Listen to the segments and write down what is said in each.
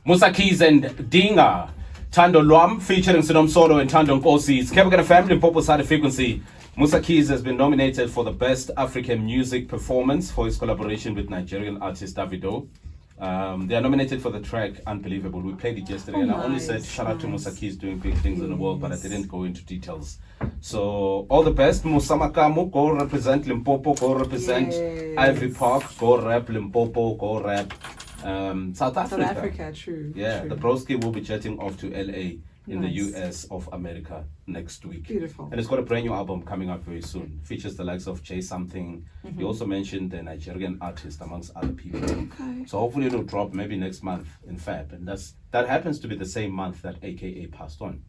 Musa Keys and Dinga. Tando Luam featuring Sinom Solo and Tando Nkosi. It's Kevin Family Popo Side Frequency. Musa Keys has been nominated for the Best African Music Performance for his collaboration with Nigerian artist Davido. They are nominated for the track Unbelievable. We played it yesterday, and I only said shout out to Musa Keys doing big things in the world, but I didn't go into details. So all the best. Musa Makamu, go represent Limpopo, go represent Ivy Park, go rap Limpopo, go rap South Africa. South Africa, true. Yeah, true. the broski will be jetting off to LA in the US of America next week. Beautiful. And it's got a brand new album coming out very soon. Features the likes of Jay Something. He also mentioned the Nigerian artist amongst other people. Okay. So hopefully it'll drop maybe next month in Feb. And that happens to be the same month that AKA passed on.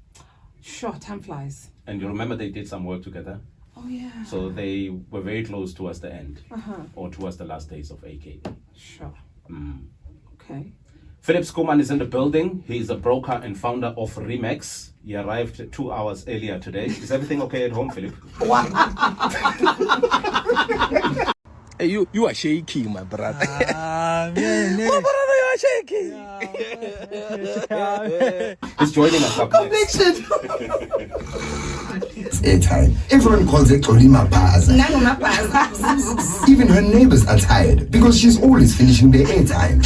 Sure, time flies. And you remember they did some work together? Oh yeah. So they were very close towards the end. Uh-huh. Or towards the last days of AKA. Sure. Okay. Philip Skuman is in the building. He is a broker and founder of REMAX. He arrived 2 hours earlier today. Is everything okay at home, Philip? Hey, you are shaky, my brother. Man. My brother, you are shaky. He's joining us up next. It's airtime. Everyone calls it Olima Paza. Even her neighbors are tired because she's always finishing their airtime.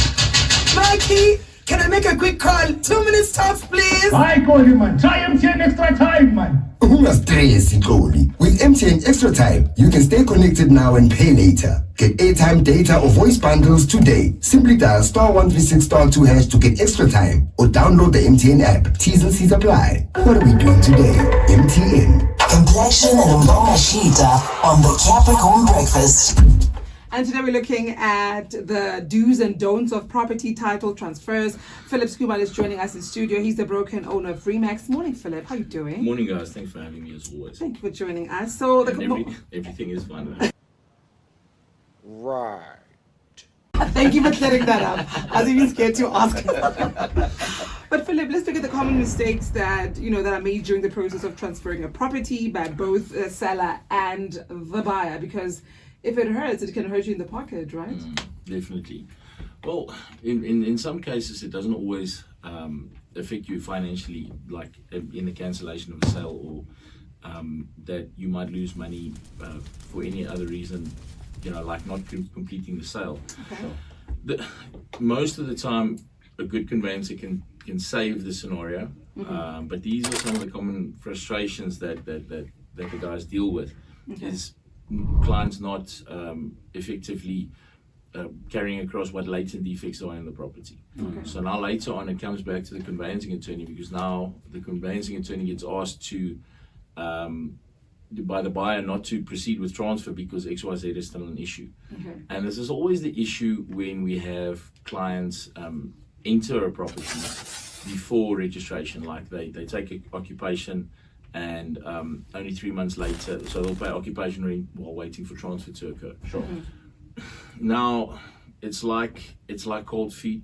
Mikey, can I make a quick call? 2 minutes tops, please. I call you, man. Try MTN extra time, man. Who has stress, Sikoli? With MTN Extra Time, you can stay connected now and pay later. Get airtime, data, or voice bundles today. Simply dial *136*2# to get extra time, or download the MTN app. T's and C's apply. What are we doing today? MTN. Complexion and Mbonga Shita on the Capricorn Breakfast. And today we're looking at the do's and don'ts of property title transfers. Philip Skuman is joining us in studio. He's the broker and owner of REMAX. Morning, Philip. How are you doing? Morning, guys. Thanks for having me as always. Thank you for joining us. So Everything is fine. Right. Thank you for clearing that up. I was even scared to ask. But Philip, let's look at the common mistakes that that are made during the process of transferring a property by both the seller and the buyer, because if it hurts, it can hurt you in the pocket, right? Definitely. Well, in some cases, it doesn't always affect you financially, like in the cancellation of a sale, or that you might Mm-hmm. lose money for any other reason, like not completing the sale. Okay. Most of the time, a good conveyancer can save the scenario, but these are some of the common frustrations that the guys deal with. Is clients not effectively carrying across what latent defects are in the property. So now later on it comes back to the conveyancing attorney, because now the conveyancing attorney gets asked to by the buyer not to proceed with transfer because XYZ is still an issue. And this is always the issue when we have clients enter a property before registration, like they take an occupation and only 3 months later, so they'll pay occupation rent while waiting for transfer to occur. Now it's like cold feet.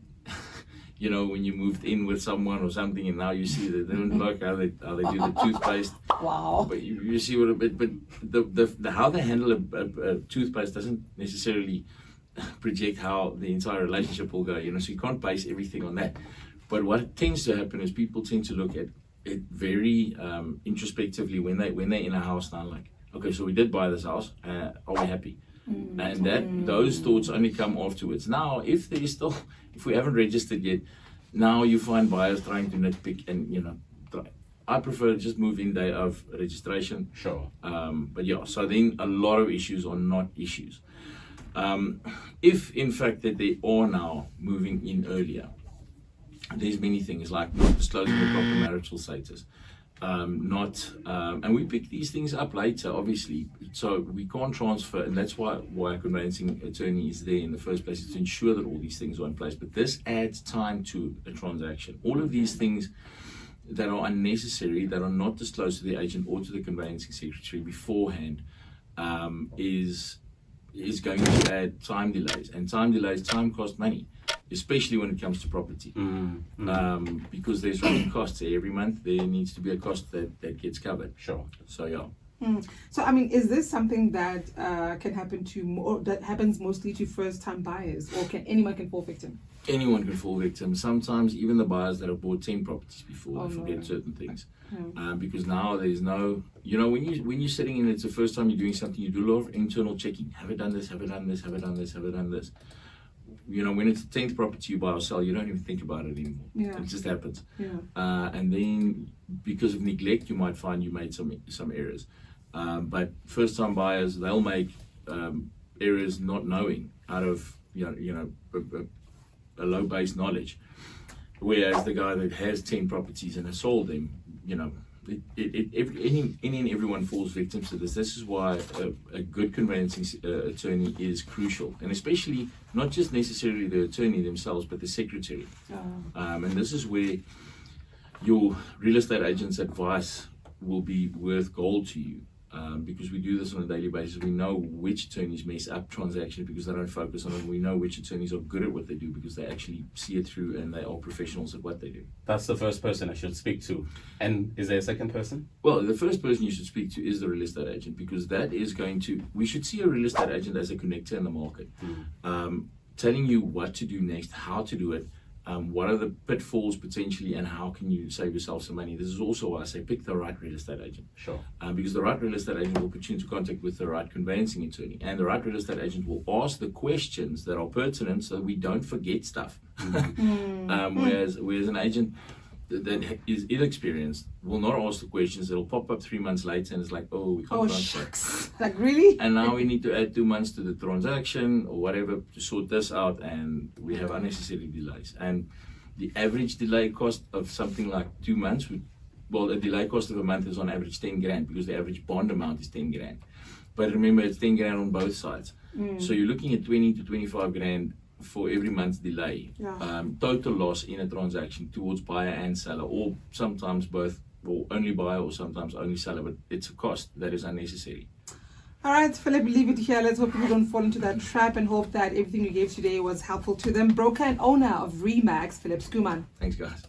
When you moved in with someone or something, and now you see that they don't look how they do the toothpaste. Wow. But you see what a bit, but the how they handle a toothpaste doesn't necessarily project how the entire relationship will go. So you can't base everything on that. But what tends to happen is people tend to look at it very introspectively when they're in a house now. Like, okay, so we did buy this house. Are we happy? And those thoughts only come afterwards. Now, if we haven't registered yet, now you find buyers trying to nitpick, and I prefer just move in day of registration. But yeah, so then a lot of issues are not issues. If in fact that they are now moving in earlier, there's many things like not disclosing the proper marital status. And we pick these things up later, obviously, so we can't transfer, and that's why a conveyancing attorney is there in the first place, is to ensure that all these things are in place. But this adds time to a transaction. All of these things that are unnecessary, that are not disclosed to the agent or to the conveyancing secretary beforehand, is going to add time delays, and time costs money, especially when it comes to property, because there's running costs every month. There needs to be a cost that gets covered. So yeah. So, I mean, is this something that can happen that happens mostly to first-time buyers, or anyone can fall victim? Anyone can fall victim. Sometimes even the buyers that have bought 10 properties before forget certain things, because now there's no, when you're sitting in, it's the first time you're doing something, you do a lot of internal checking. Have I done this? Have I done this? Have I done this? Have I done this? When it's the 10th property you buy or sell, you don't even think about it anymore. It just happens. And then because of neglect, you might find you made some errors. But first-time buyers, they'll make errors not knowing, out of a low base knowledge. Whereas the guy that has 10 properties and has sold them, everyone falls victim to this. This is why a good conveyancing attorney is crucial, and especially not just necessarily the attorney themselves, but the secretary. And this is where your real estate agent's advice will be worth gold to you, because we do this on a daily basis. We know which attorneys mess up transactions because they don't focus on it. We know which attorneys are good at what they do because they actually see it through and they are professionals at what they do. That's the first person I should speak to. And is there a second person? Well, the first person you should speak to is the real estate agent, because that is we should see a real estate agent as a connector in the market, telling you what to do next, how to do it, what are the pitfalls potentially, and how can you save yourself some money. This is also why I say pick the right real estate agent. Sure. Because the right real estate agent will put you into contact with the right conveyancing attorney, and the right real estate agent will ask the questions that are pertinent so that we don't forget stuff. Whereas an agent that is inexperienced will not ask the questions. It'll pop up 3 months later and it's like, oh, we can't transfer. Shucks. Like, really? And now we need to add 2 months to the transaction or whatever to sort this out, and we have unnecessary delays. And the average delay cost of something like 2 months, a delay cost of a month is on average 10 grand, because the average bond amount is 10 grand. But remember, it's 10 grand on both sides. So you're looking at 20 to 25 grand for every month's delay. Total loss in a transaction towards buyer and seller, or sometimes both, or only buyer, or sometimes only seller, but it's a cost that is unnecessary. All right, Philip, leave it here. Let's hope people don't fall into that trap, and hope that everything you gave today was helpful to them. Broker and owner of REMAX, Philip Skuman. Thanks, guys.